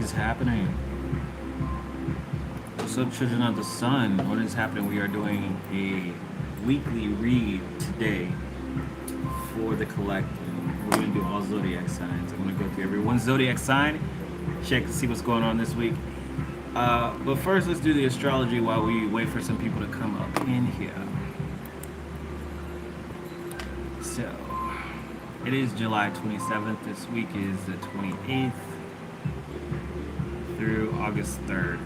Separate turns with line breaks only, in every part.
is happening? What's up, children of the sun? What is happening? We are doing a weekly read today for the collective. We're going to do all zodiac signs. I'm going to go through every one zodiac sign, check to see what's going on this week. But first, let's do the astrology while we wait for some people to come up in here. So, it is July 27th. This week is the 28th through August 3rd.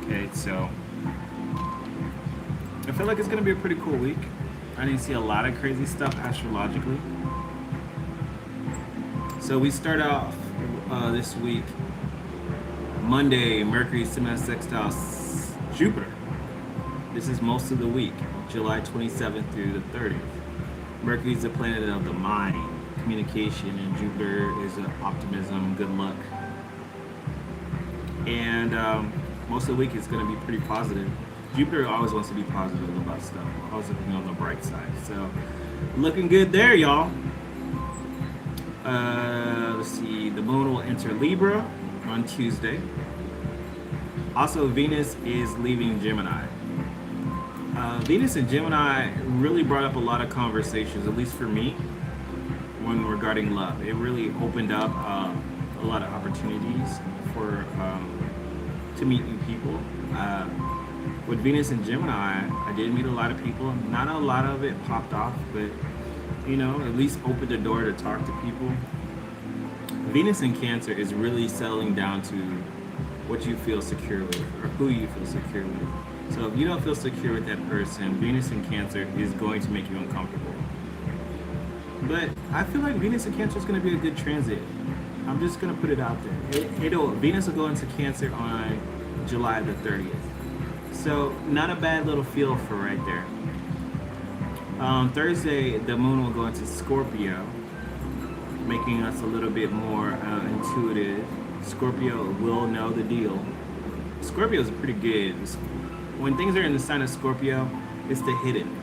Okay, so I feel like it's going to be a pretty cool week. I didn't see a lot of crazy stuff astrologically. So we start off this week, Monday, Mercury semi-sextile Jupiter. This is most of the week, July 27th through the 30th. Mercury is the planet of the mind, communication, and Jupiter is optimism, good luck. And most of the week is going to be pretty positive. Jupiter always wants to be positive about stuff, always looking on the bright side. So, looking good there, y'all. Let's see, the moon will enter Libra on Tuesday. Also, Venus is leaving Gemini. Venus and Gemini really brought up a lot of conversations, at least for me, when regarding love. It really opened up a lot of opportunities for to meet new people. With Venus and Gemini, I did meet a lot of people. Not a lot of it popped off, but you know, at least opened the door to talk to people. Venus in Cancer is really settling down to what you feel secure with, or who you feel secure with. So if you don't feel secure with that person, Venus in Cancer is going to make you uncomfortable. But I feel like Venus in Cancer is going to be a good transit. I'm just going to put it out there. Venus will go into Cancer on July the 30th. So not a bad little feel for right there. Thursday, the moon will go into Scorpio, making us a little bit more intuitive. Scorpio will know the deal. Scorpio is pretty good. When things are in the sign of Scorpio, it's the hidden.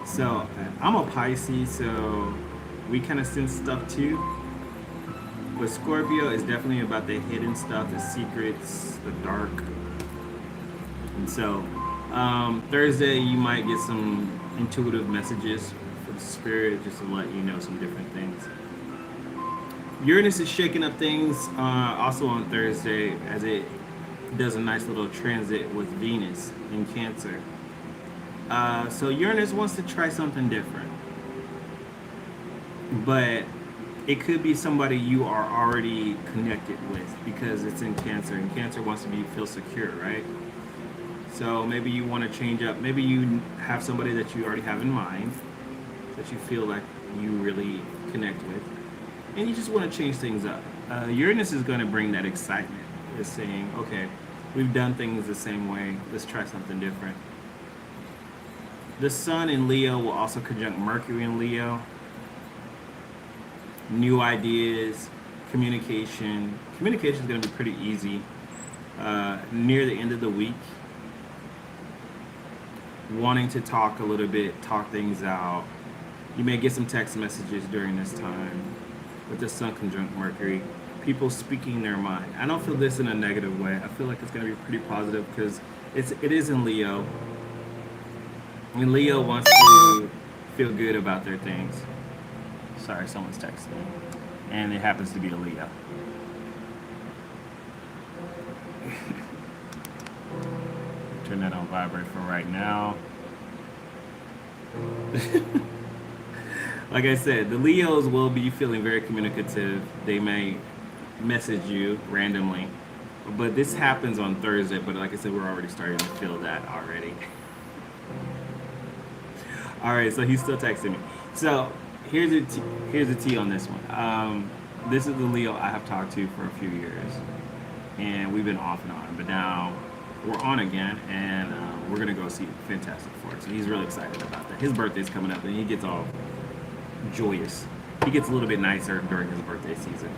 So I'm a Pisces, so we kind of sense stuff too. But Scorpio is definitely about the hidden stuff, the secrets, the dark. And so Thursday, you might get some intuitive messages from the spirit just to let you know some different things. Uranus is shaking up things also on Thursday as it does a nice little transit with Venus in Cancer. So Uranus wants to try something different. But it could be somebody you are already connected with because it's in Cancer, and Cancer wants to feel secure, right? So maybe you want to change up. Maybe you have somebody that you already have in mind that you feel like you really connect with, and you just want to change things up. Uranus is going to bring that excitement. It's saying, okay, we've done things the same way. Let's try something different. The Sun in Leo will also conjunct Mercury in Leo. New ideas, communication. Communication is going to be pretty easy near the end of the week. Wanting to talk a little bit, talk things out. You may get some text messages during this time with the Sun conjunct Mercury. People speaking their mind. I don't feel this in a negative way. I feel like it's going to be pretty positive because it is in Leo. And Leo wants to feel good about their things. Sorry, someone's texting me. And it happens to be a Leo. Turn that on vibrate for right now. Like I said, the Leos will be feeling very communicative. They may message you randomly. But this happens on Thursday, but like I said, we're already starting to feel that already. Alright, so he's still texting me. So here's the tea on this one. This is the Leo I have talked to for a few years. And we've been off and on. But now we're on again, and we're going to go see Fantastic Four. So he's really excited about that. His birthday's coming up, and he gets all joyous. He gets a little bit nicer during his birthday season.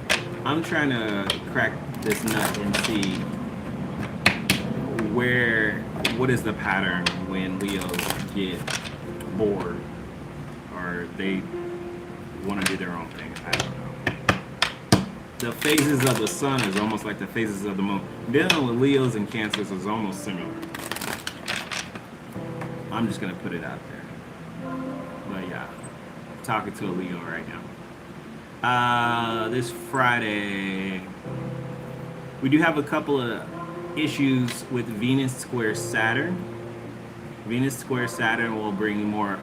I'm trying to crack this nut and see what is the pattern when Leos get bored or they want to do their own thing. I don't know. the phases of the sun is almost like the phases of the moon. Dealing with Leos and Cancers is almost similar. I'm just gonna put it out there. But yeah, I'm talking to a Leo right now. This Friday, we do have a couple of issues with Venus square Saturn. Venus square Saturn will bring more.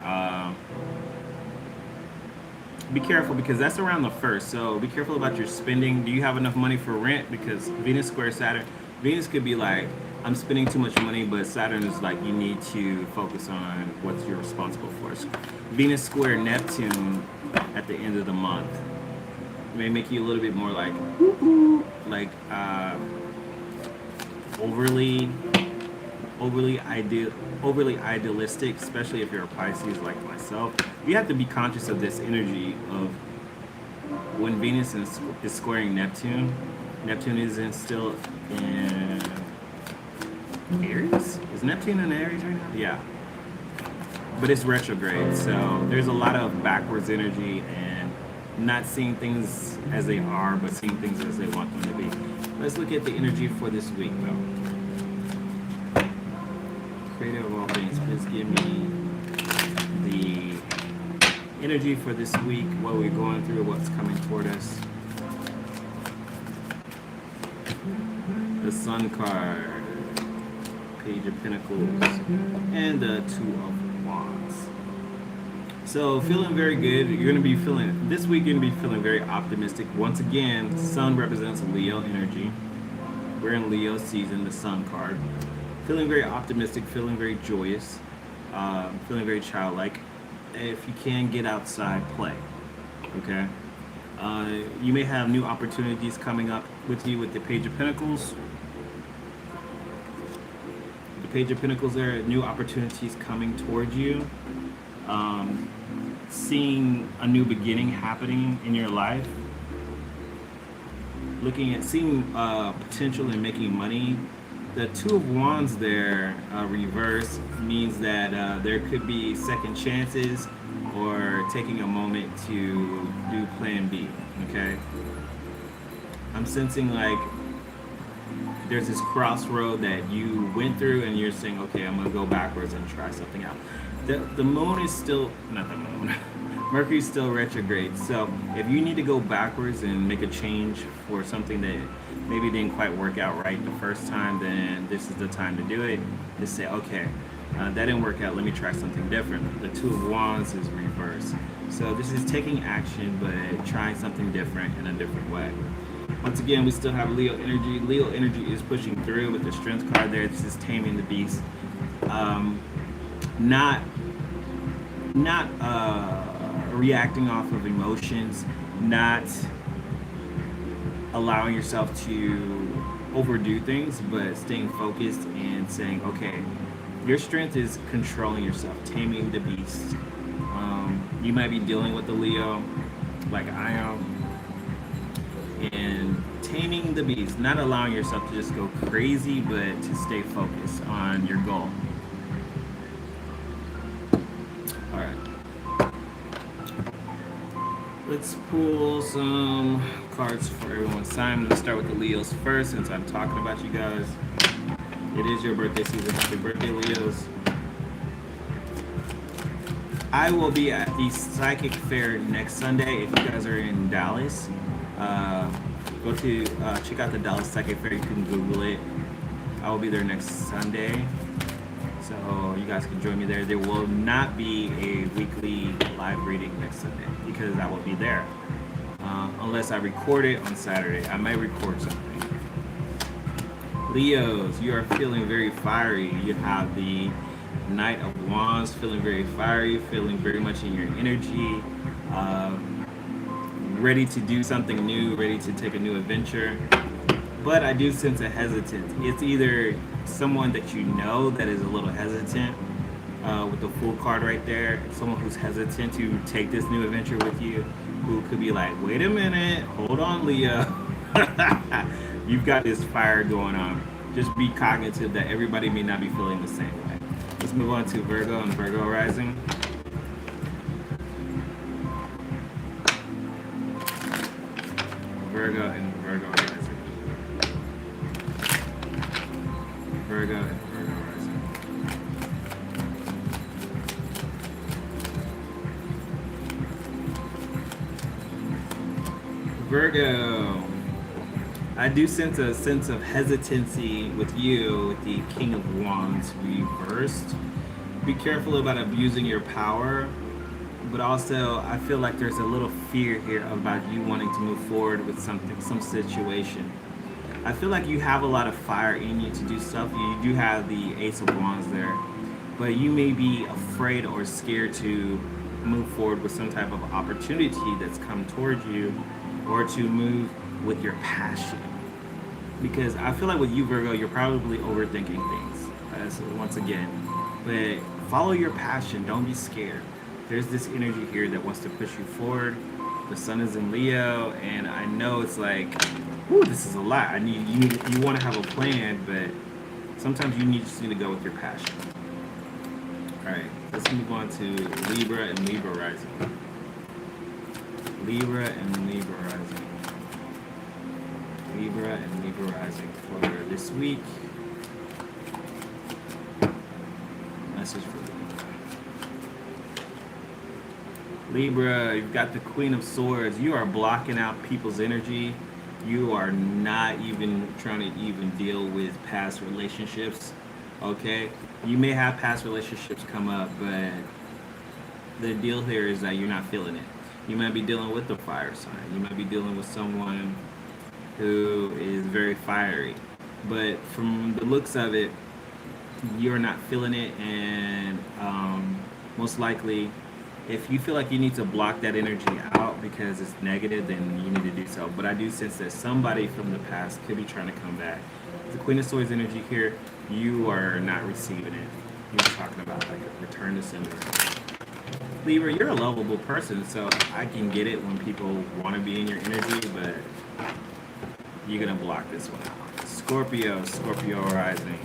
Be careful because that's around the 1st. So be careful about your spending. Do you have enough money for rent? Because Venus square Saturn, Venus could be like, I'm spending too much money, but Saturn is like, you need to focus on what you're responsible for. So Venus square Neptune at the end of the month may make you a little bit more like, overly idealistic, especially if you're a Pisces like myself. You have to be conscious of this energy of when Venus is squaring Neptune. Neptune isn't still in Aries? Is Neptune in Aries right now? Yeah. But it's retrograde, so there's a lot of backwards energy and not seeing things as they are, but seeing things as they want them to be. Let's look at the energy for this week, though. Creator of all things, please give me the energy for this week, what we're going through, what's coming toward us. The Sun card, Page of Pentacles, and the Two of Wands. So feeling very good. You're going to be feeling, this week you're going to be feeling very optimistic. Once again, Sun represents Leo energy. We're in Leo season, the Sun card. Feeling very optimistic, feeling very joyous, feeling very childlike. If you can, get outside, play, okay? You may have new opportunities coming up with you with the Page of Pentacles. The Page of Pentacles, there are new opportunities coming towards you. Seeing a new beginning happening in your life. Seeing potential in making money. The Two of Wands there, reverse, means that there could be second chances or taking a moment to do plan B, okay? I'm sensing like there's this crossroad that you went through and you're saying, okay, I'm gonna go backwards and try something out. The moon is still, not the moon, Mercury's still retrograde. So if you need to go backwards and make a change for something that maybe didn't quite work out right the first time, then this is the time to do it. Just say, okay, that didn't work out, let me try something different. The Two of Wands is reversed. So this is taking action, but trying something different in a different way. Once again, we still have Leo energy. Leo energy is pushing through with the Strength card there. This is taming the beast. Not reacting off of emotions, not allowing yourself to overdo things, but staying focused and saying, okay, your strength is controlling yourself, taming the beast. You might be dealing with the Leo, like I am, and taming the beast, not allowing yourself to just go crazy, but to stay focused on your goal. All right. Let's pull some cards for everyone's sign. I'm going to start with the Leos first since I'm talking about you guys. It is your birthday season. Happy birthday, Leos. I will be at the Psychic Fair next Sunday. If you guys are in Dallas, go to check out the Dallas Psychic Fair. You can Google it. I will be there next Sunday. So you guys can join me there. There will not be a weekly live reading next Sunday because I will be there. Unless I record it on Saturday. I might record something. Leos, you are feeling very fiery. You have the Knight of Wands, feeling very fiery, feeling very much in your energy, ready to do something new, ready to take a new adventure. But I do sense a hesitance. It's either someone that you know that is a little hesitant, with the Fool card right there, someone who's hesitant to take this new adventure with you, who could be like, wait a minute, hold on, Leo. You've got this fire going on. Just be cognitive that everybody may not be feeling the same way. Let's move on to Virgo and Virgo rising. Virgo and Virgo rising. Virgo and Virgo rising. Virgo. I do sense a sense of hesitancy with you with the King of Wands reversed. Be careful about abusing your power, but also I feel like there's a little fear here about you wanting to move forward with something, some situation. I feel like you have a lot of fire in you to do stuff. You do have the Ace of Wands there, but you may be afraid or scared to move forward with some type of opportunity that's come towards you, or to move with your passion. Because I feel like with you, Virgo, you're probably overthinking things. So once again, but follow your passion. Don't be scared. There's this energy here that wants to push you forward. The sun is in Leo, and I know it's like, whoo, this is a lot. You want to have a plan, but sometimes you just need to go with your passion. All right, let's move on to Libra and Libra rising. Libra and Libra rising. Libra and Libra rising for this week. Message for Libra. Libra, you've got the Queen of Swords. You are blocking out people's energy. You are not even trying to even deal with past relationships. Okay? You may have past relationships come up, but the deal here is that you're not feeling it. You might be dealing with the fire sign. You might be dealing with someone who is very fiery. But from the looks of it, you're not feeling it, and most likely, if you feel like you need to block that energy out because it's negative, then you need to do so. But I do sense that somebody from the past could be trying to come back. The Queen of Swords energy here, you are not receiving it. You're talking about like a return to sender. Libra, you're a lovable person, so I can get it when people want to be in your energy, but you're going to block this one out. Scorpio, Scorpio rising.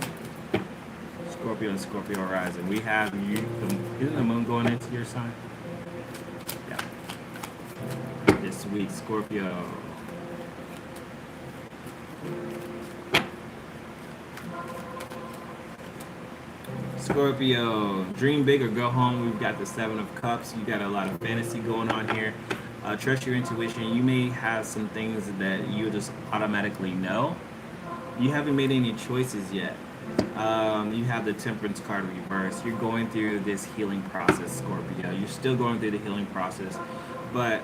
Scorpio and Scorpio rising. We have you. Isn't the moon going into your sign? Yeah. This week, Scorpio. Scorpio, dream big or go home. We've got the Seven of Cups. You got a lot of fantasy going on here. Trust your intuition. You may have some things that you just automatically know. You haven't made any choices yet. You have the Temperance card reversed. You're going through this healing process, Scorpio. You're still going through the healing process, but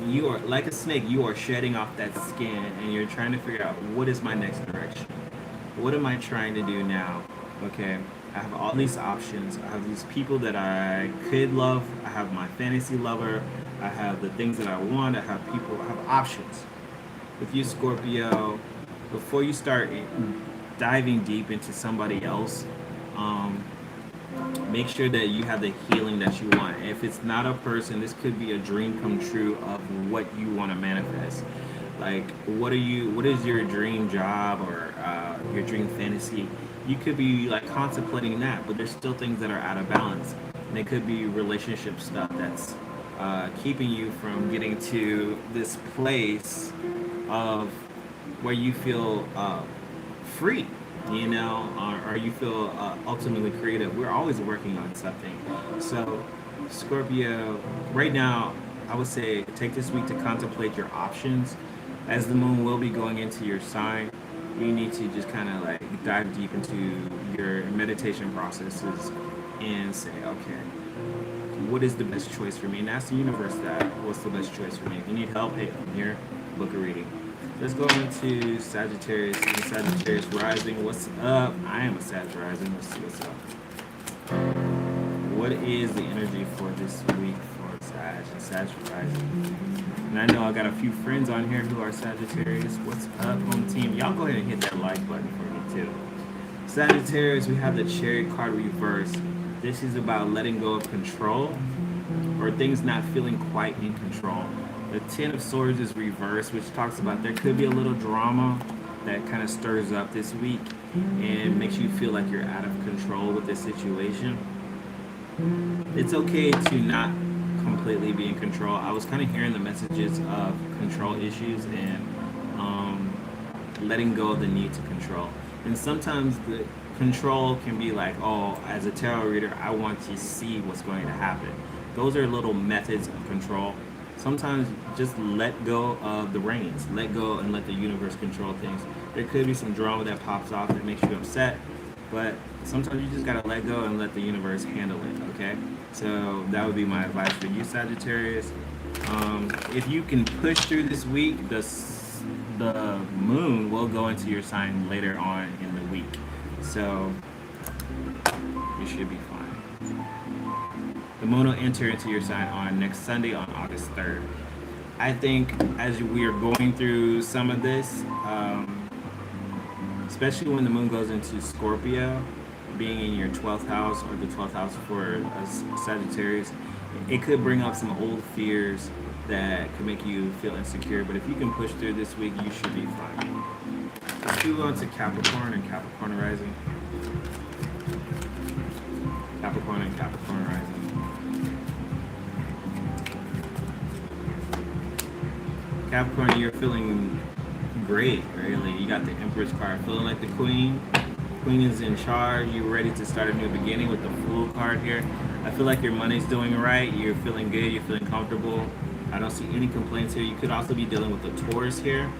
you are like a snake. You are shedding off that skin, and you're trying to figure out, what is my next direction? What am I trying to do now? Okay, I have all these options. I have these people that I could love. I have my fantasy lover. I have the things that I want. I have people. I have options. With you, Scorpio, before you start diving deep into somebody else, make sure that you have the healing that you want. If it's not a person, this could be a dream come true of what you want to manifest. Like, what is your dream job, or your dream fantasy? You could be like contemplating that, but there's still things that are out of balance. And it could be relationship stuff that's keeping you from getting to this place of where you feel free, or you feel ultimately creative. We're always working on something. So, Scorpio, right now, I would say take this week to contemplate your options. As the moon will be going into your sign, you need to just kind of like dive deep into your meditation processes and say, okay, what is the best choice for me? And ask the universe that, what's the best choice for me? If you need help, hey, I'm here, book a reading. Let's go into Sagittarius. Sagittarius rising, what's up? I am a Sag rising. Let's see what's up. What is the energy for this week for Sag and Sag rising? And I know I got a few friends on here who are Sagittarius. What's up, home team? Y'all go ahead and hit that like button for me too. Sagittarius, we have the Chariot card reversed. This is about letting go of control, or things not feeling quite in control. The Ten of Swords is reversed, which talks about there could be a little drama that kind of stirs up this week and makes you feel like you're out of control with this situation. It's okay to not completely be in control. I was kind of hearing the messages of control issues, and letting go of the need to control. And sometimes the control can be like, oh, as a tarot reader, I want to see what's going to happen. Those are little methods of control. Sometimes just let go of the reins, let go and let the universe control things. There could be some drama that pops off that makes you upset, but sometimes you just gotta let go and let the universe handle it, okay? So that would be my advice for you, Sagittarius. If you can push through this week, the moon will go into your sign later on in the week. So you should be fine. The moon will enter into your sign on next Sunday on August 3rd. I think as we are going through some of this, especially when the moon goes into Scorpio, being in your 12th house or the 12th house for Sagittarius, it could bring up some old fears that could make you feel insecure. But if you can push through this week, you should be fine. Let's move on to Capricorn and Capricorn rising. Capricorn and Capricorn rising. Capricorn, you're feeling great, really. You got the Empress card, feeling like the Queen. Queen is in charge. You're ready to start a new beginning with the Fool card here. I feel like your money's doing right. You're feeling good. You're feeling comfortable. I don't see any complaints here. You could also be dealing with the Taurus here.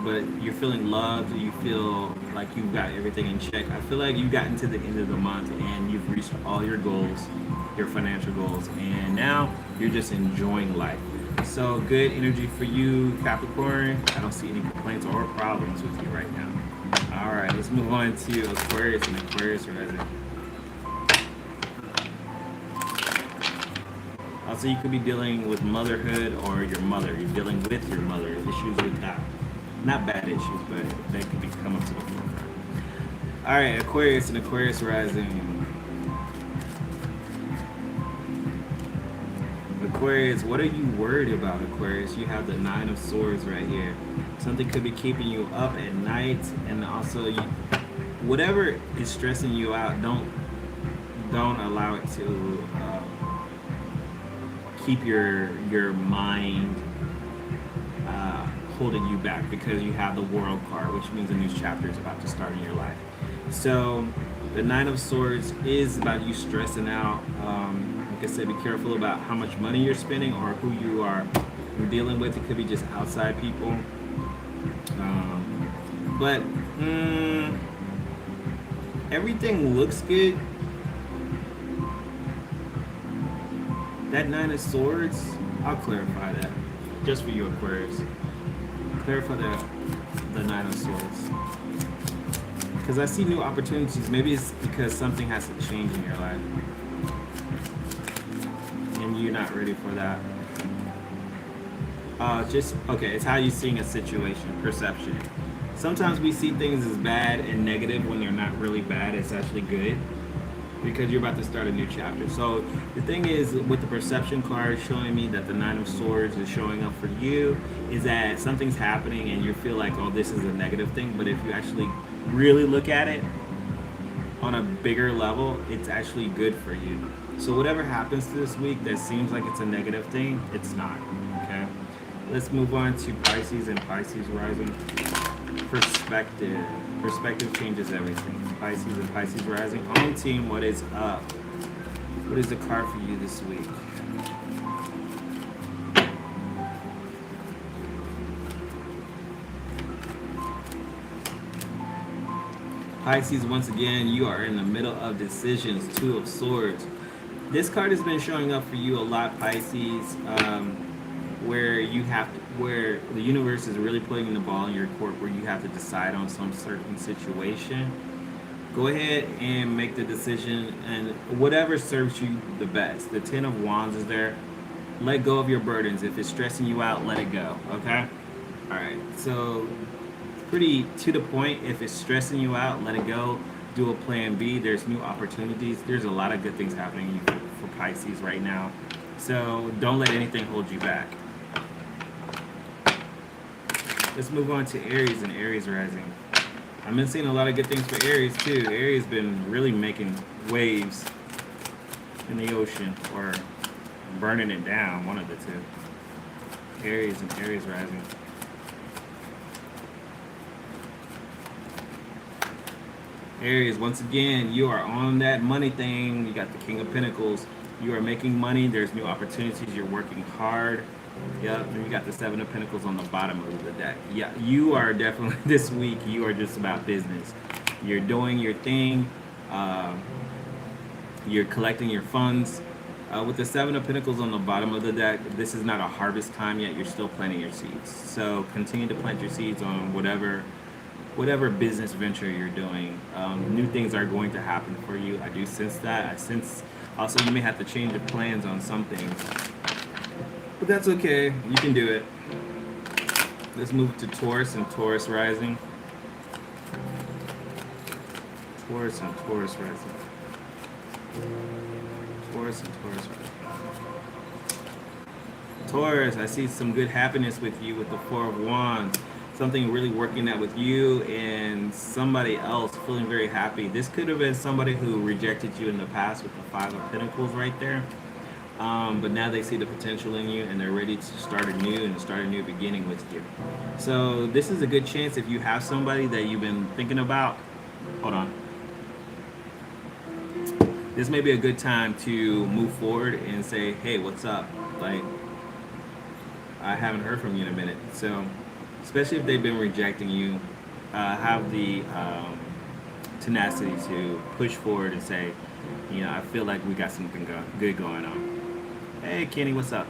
But you're feeling loved. You feel like you've got everything in check. I feel like you've gotten to the end of the month and you've reached all your goals, your financial goals. And now you're just enjoying life. So good energy for you, Capricorn. I don't see any complaints or problems with you right now. All right, let's move on to Aquarius and Aquarius rising. Also, you could be dealing with motherhood or your mother. You're dealing with your mother. Issues with that. Not bad issues, but they could be coming to the forefront. All right, Aquarius and Aquarius rising. Aquarius, what are you worried about, Aquarius? You have the Nine of Swords right here. Something could be keeping you up at night, and also whatever is stressing you out, don't allow it to keep your mind holding you back, because you have the World card, which means a new chapter is about to start in your life. So the Nine of Swords is about you stressing out. Like I said, be careful about how much money you're spending or who you're dealing with. It could be just outside people. But everything looks good. That Nine of Swords, I'll clarify that just for you, Aquarius. Clarify the Nine of Swords. Because I see new opportunities. Maybe it's because something has to change in your life. And you're not ready for that. Okay, it's how you're seeing a situation, perception. Sometimes we see things as bad and negative when they're not really bad. It's actually good, because you're about to start a new chapter. So the thing is, with the perception card showing me that the Nine of Swords is showing up for you, is that something's happening and you feel like, oh, this is a negative thing. But if you actually really look at it on a bigger level, it's actually good for you. So whatever happens this week that seems like it's a negative thing, it's not, okay? Let's move on to Pisces and Pisces rising. Perspective. Perspective changes everything. Pisces and Pisces rising. Home team, what is up? What is the card for you this week? Pisces, once again, you are in the middle of decisions. Two of Swords. This card has been showing up for you a lot, Pisces, where the universe is really putting the ball in your court, where you have to decide on some certain situation. Go ahead and make the decision, and whatever serves you the best. The Ten of Wands is there. Let go of your burdens. If it's stressing you out, let it go, okay? All right, so pretty to the point. If it's stressing you out, let it go. Do a plan B. There's new opportunities. There's a lot of good things happening for Pisces right now. So don't let anything hold you back. Let's move on to Aries and Aries rising. I've been seeing a lot of good things for Aries too. Aries been really making waves in the ocean, or burning it down, one of the two. Aries and Aries rising. Aries, once again, you are on that money thing. You got the King of Pentacles. You are making money. There's new opportunities. You're working hard. Yep, and you got the Seven of Pentacles on the bottom of the deck. Yeah, you are definitely, this week, you are just about business. You're doing your thing. Uh, you're collecting your funds. With the Seven of Pentacles on the bottom of the deck, this is not a harvest time yet. You're still planting your seeds. So continue to plant your seeds on whatever business venture you're doing. New things are going to happen for you. I do sense that. I sense also you may have to change your plans on some things. But that's okay. You can do it. Let's move to Taurus and Taurus rising. Taurus and Taurus rising. Taurus and Taurus rising. Taurus, I see some good happiness with you with the Four of Wands. Something really working out with you and somebody else feeling very happy. This could have been somebody who rejected you in the past with the Five of Pentacles right there. But now they see the potential in you and they're ready to start anew and start a new beginning with you. So this is a good chance if you have somebody that you've been thinking about. Hold on. This may be a good time to move forward and say, hey, what's up? Like, I haven't heard from you in a minute. So especially if they've been rejecting you, have the tenacity to push forward and say, you know, I feel like we got something good going on. Hey, Kenny, what's up?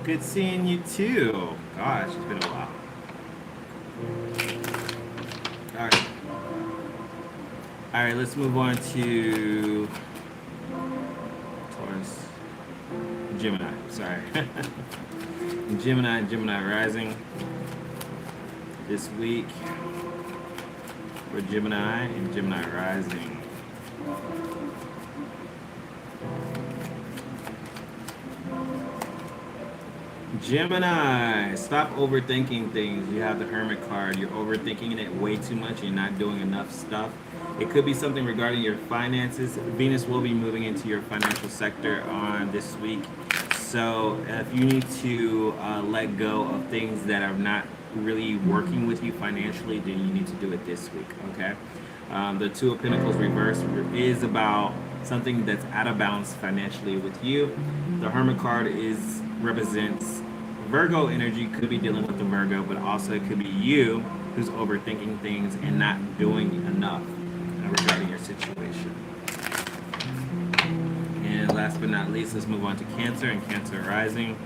Good seeing you too. Gosh, it's been a while. All right, let's move on to Taurus, Gemini. Sorry, Gemini rising this week for Gemini and Gemini rising. Gemini, stop overthinking things. You have the Hermit card. You're overthinking it way too much. You're not doing enough stuff. It could be something regarding your finances. Venus will be moving into your financial sector on this week. So if you need to let go of things that are not really working with you financially, then you need to do it this week, okay? The Two of Pentacles reverse is about something that's out of balance financially with you. The Hermit card represents Virgo energy. Could be dealing with the Virgo, but also it could be you who's overthinking things and not doing enough regarding your situation. And last but not least, let's move on to Cancer and Cancer rising.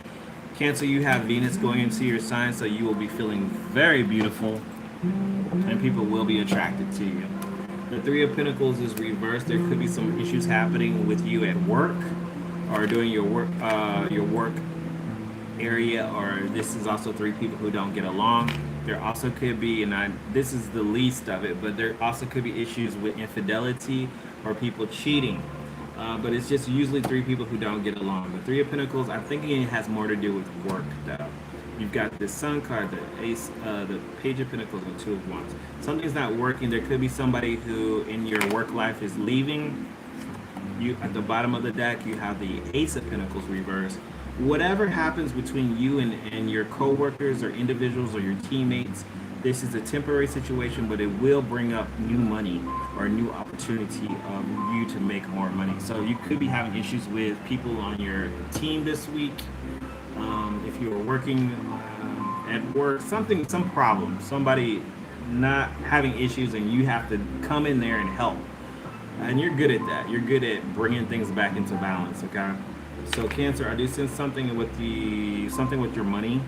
Cancer, you have Venus going into your sign, so you will be feeling very beautiful and people will be attracted to you. The Three of Pentacles is reversed. There could be some issues happening with you at work or doing your work area, or this is also three people who don't get along. There also could be, and this is the least of it, but there also could be issues with infidelity or people cheating. But it's just usually three people who don't get along. The Three of Pentacles, I'm thinking it has more to do with work, though. You've got the Sun card, the Ace, the Page of Pentacles, and Two of Wands. Something's not working. There could be somebody who in your work life is leaving. You at the bottom of the deck, you have the Ace of Pentacles reversed. Whatever happens between you and your co-workers or individuals or your teammates, this is a temporary situation, but it will bring up new money or a new opportunity of you to make more money. So you could be having issues with people on your team this week. If you are working at work, some problem, somebody not having issues and you have to come in there and help. And you're good at that. You're good at bringing things back into balance, okay? So Cancer, I do sense something with your money,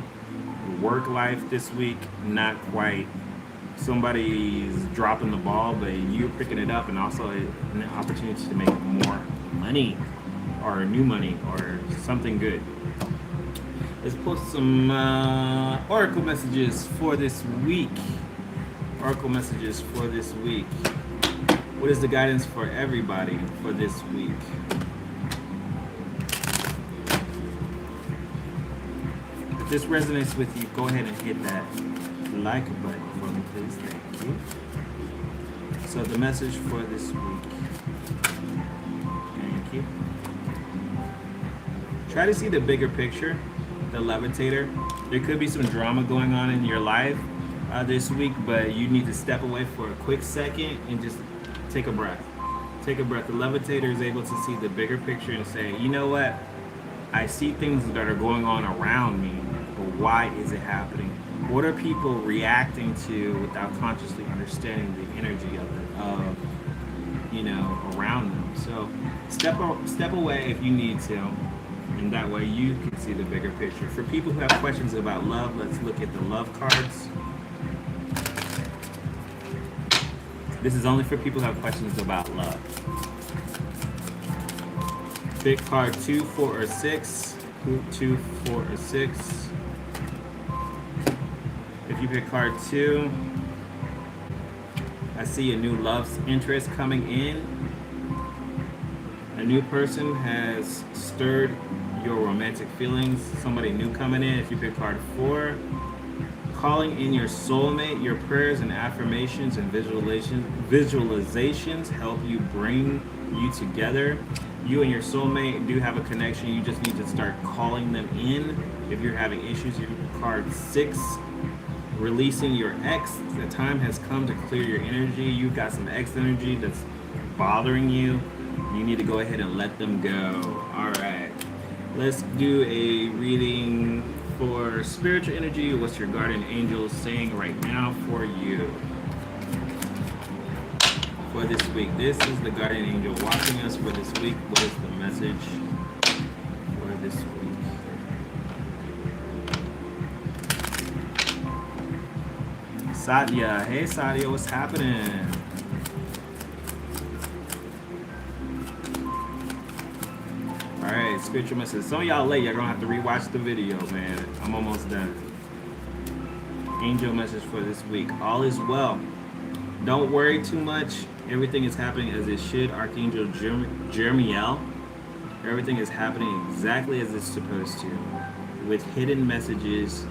work life this week, not quite. Somebody's dropping the ball, but you're picking it up, and also an opportunity to make more money or new money or something good. Let's post some oracle messages for this week. Oracle messages for this week. What is the guidance for everybody for this week? If this resonates with you, go ahead and hit that like button for me, please. Thank you. So the message for this week. Thank you. Try to see the bigger picture, the levitator. There could be some drama going on in your life this week, but you need to step away for a quick second and just Take a breath. Take a breath. The levitator is able to see the bigger picture and say, you know what? I see things that are going on around me, but why is it happening? What are people reacting to without consciously understanding the energy of around them? So step away if you need to, and that way you can see the bigger picture. For people who have questions about love, let's look at the love cards. This is only for people who have questions about love. Pick card 2, 4, or 6. 2, 4, or 6. If you pick card 2, I see a new love interest coming in. A new person has stirred your romantic feelings. Somebody new coming in. If you pick card 4, calling in your soulmate. Your prayers and affirmations and visualizations help you bring you together. You and your soulmate do have a connection. You just need to start calling them in. If you're having issues, you pick card 6. Releasing your ex. The time has come to clear your energy. You've got some ex energy that's bothering you. You need to go ahead and let them go. All right. Let's do a reading for spiritual energy. What's your guardian angel saying right now for you? For this week. This is the guardian angel watching us for this week. What is the message for this week? Satya. Hey Satya, what's happening? Alright, spiritual message. Some of y'all late, y'all gonna have to rewatch the video, man. I'm almost done. Angel message for this week. All is well. Don't worry too much. Everything is happening as it should. Archangel Jeremiel. Everything is happening exactly as it's supposed to. With hidden messages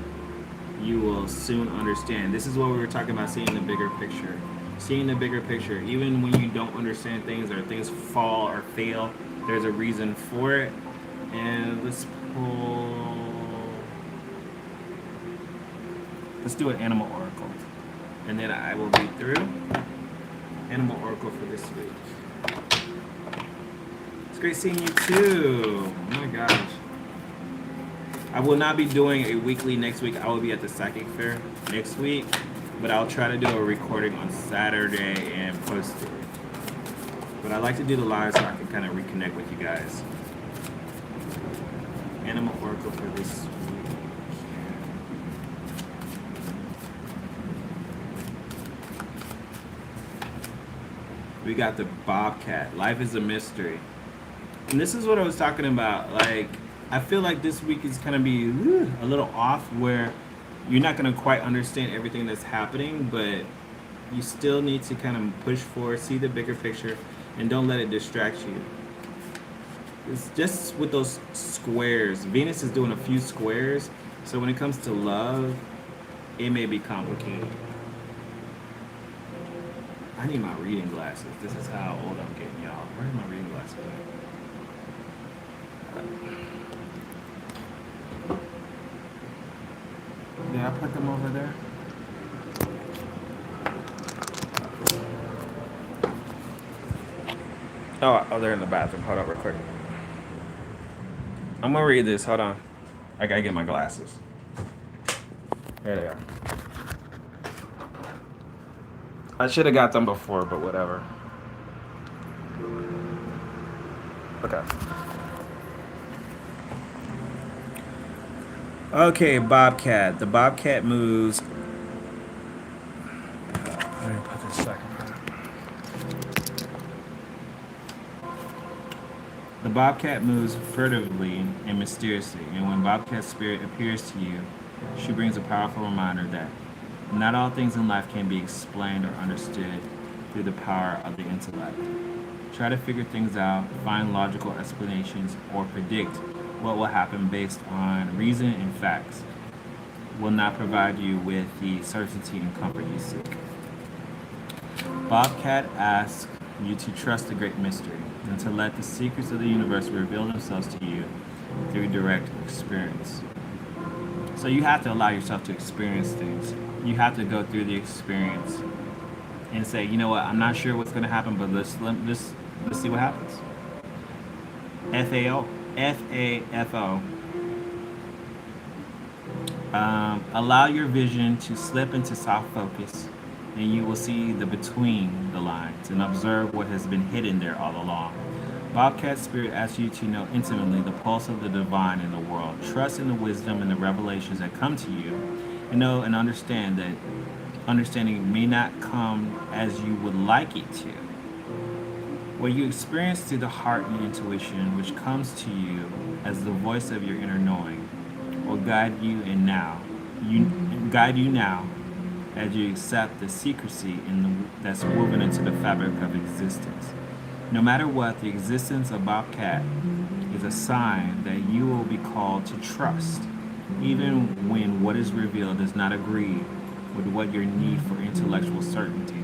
you will soon understand. This is what we were talking about, seeing the bigger picture. Seeing the bigger picture. Even when you don't understand things or things fall or fail, there's a reason for it. And let's do an animal oracle. And then I will read through animal oracle for this week. It's great seeing you too. Oh my gosh. I will not be doing a weekly next week. I will be at the psychic fair next week, but I'll try to do a recording on Saturday and post it. But I like to do the live so I can kind of reconnect with you guys. Animal oracle for this week. We got the bobcat. Life is a mystery. And this is what I was talking about. Like, I feel like this week is going to be a little off, where you're not going to quite understand everything that's happening, but you still need to kind of push forward, see the bigger picture, and don't let it distract you. It's just with those squares. Venus is doing a few squares, so when it comes to love, it may be complicated. I need my reading glasses. This is how old I'm getting, y'all. Where are my reading glasses at? Did I put them over there? Oh, they're in the bathroom. Hold on real quick. I'm gonna read this. Hold on. I gotta get my glasses. There they are. I should have got them before, but whatever. Okay. Okay, bobcat. The bobcat moves. Let me put this second. The bobcat moves furtively and mysteriously, and when bobcat's spirit appears to you, she brings a powerful reminder that not all things in life can be explained or understood through the power of the intellect. Try to figure things out, find logical explanations, or predict what will happen based on reason and facts. Will not provide you with the certainty and comfort you seek. Bobcat asks you to trust the great mystery and to let the secrets of the universe reveal themselves to you through direct experience. So you have to allow yourself to experience things. You have to go through the experience. and say, you know what, I'm not sure what's going to happen, but let's see what happens. FAO, FAFO. Allow your vision to slip into soft focus, and you will see the between the lines and observe what has been hidden there all along. Bobcat Spirit asks you to know intimately the pulse of the divine in the world. Trust in the wisdom and the revelations that come to you, and know and understand that understanding may not come as you would like it to. What you experience through the heart and intuition, which comes to you as the voice of your inner knowing, will guide you and now. You guide you now as you accept the secrecy that's woven into the fabric of existence. No matter what, the existence of Bobcat is a sign that you will be called to trust, even when what is revealed does not agree with what your need for intellectual certainty.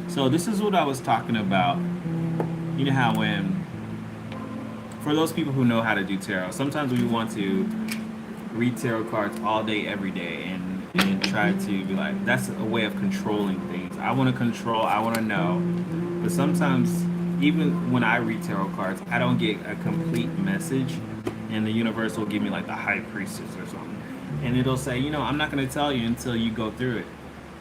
So this is what I was talking about. You know how when, for those people who know how to do tarot, sometimes we want to read tarot cards all day, every day, and try to be like, that's a way of controlling things. I want to control, I want to know. But sometimes, even when I read tarot cards, I don't get a complete message, and the universe will give me like the high priestess or something. And it'll say, you know, I'm not going to tell you until you go through it.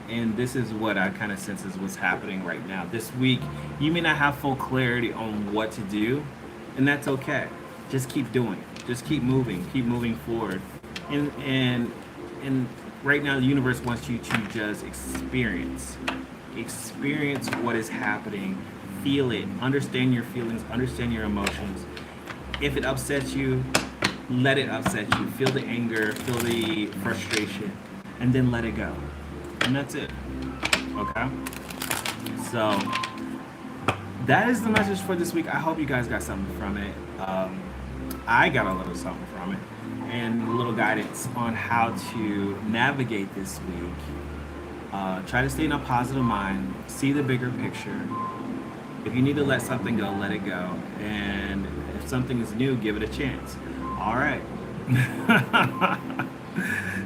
And this is what I kind of sense is what's happening right now. This week, you may not have full clarity on what to do, and that's okay. Just keep doing it. Just keep moving forward. And right now, the universe wants you to just experience what is happening, feel it, understand your feelings, understand your emotions. If it upsets you, let it upset you. Feel the anger, feel the frustration, and then let it go. And that's it. Okay? So that is the message for this week. I hope you guys got something from it. I got a little something from it, and a little guidance on how to navigate this week. Try to stay in a positive mind, see the bigger picture. If you need to let something go, let it go. And if something is new, give it a chance. All right.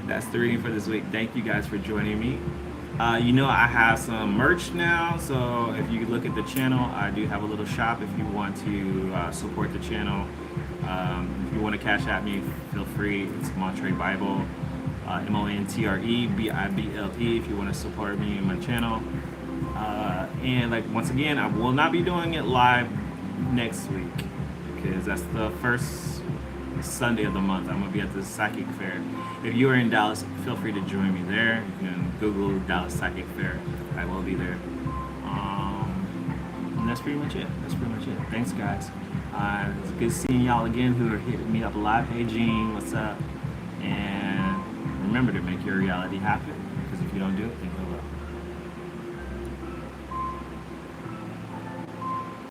That's the reading for this week. Thank you guys for joining me. You know, I have some merch now, so if you look at the channel, I do have a little shop if you want to support the channel. If you want to cash at me, feel free. It's Montre Bible, MONTRE BIBLE, if you want to support me in my channel. And like once again, I will not be doing it live next week because that's the first Sunday of the month. I'm gonna be at the Psychic Fair. If you are in Dallas, feel free to join me there. You can Google Dallas Psychic Fair. I will be there. And that's pretty much it. Thanks, guys. It's good seeing y'all again who are hitting me up live. Hey, Gene, what's up? And remember to make your reality happen, because if you don't do it, then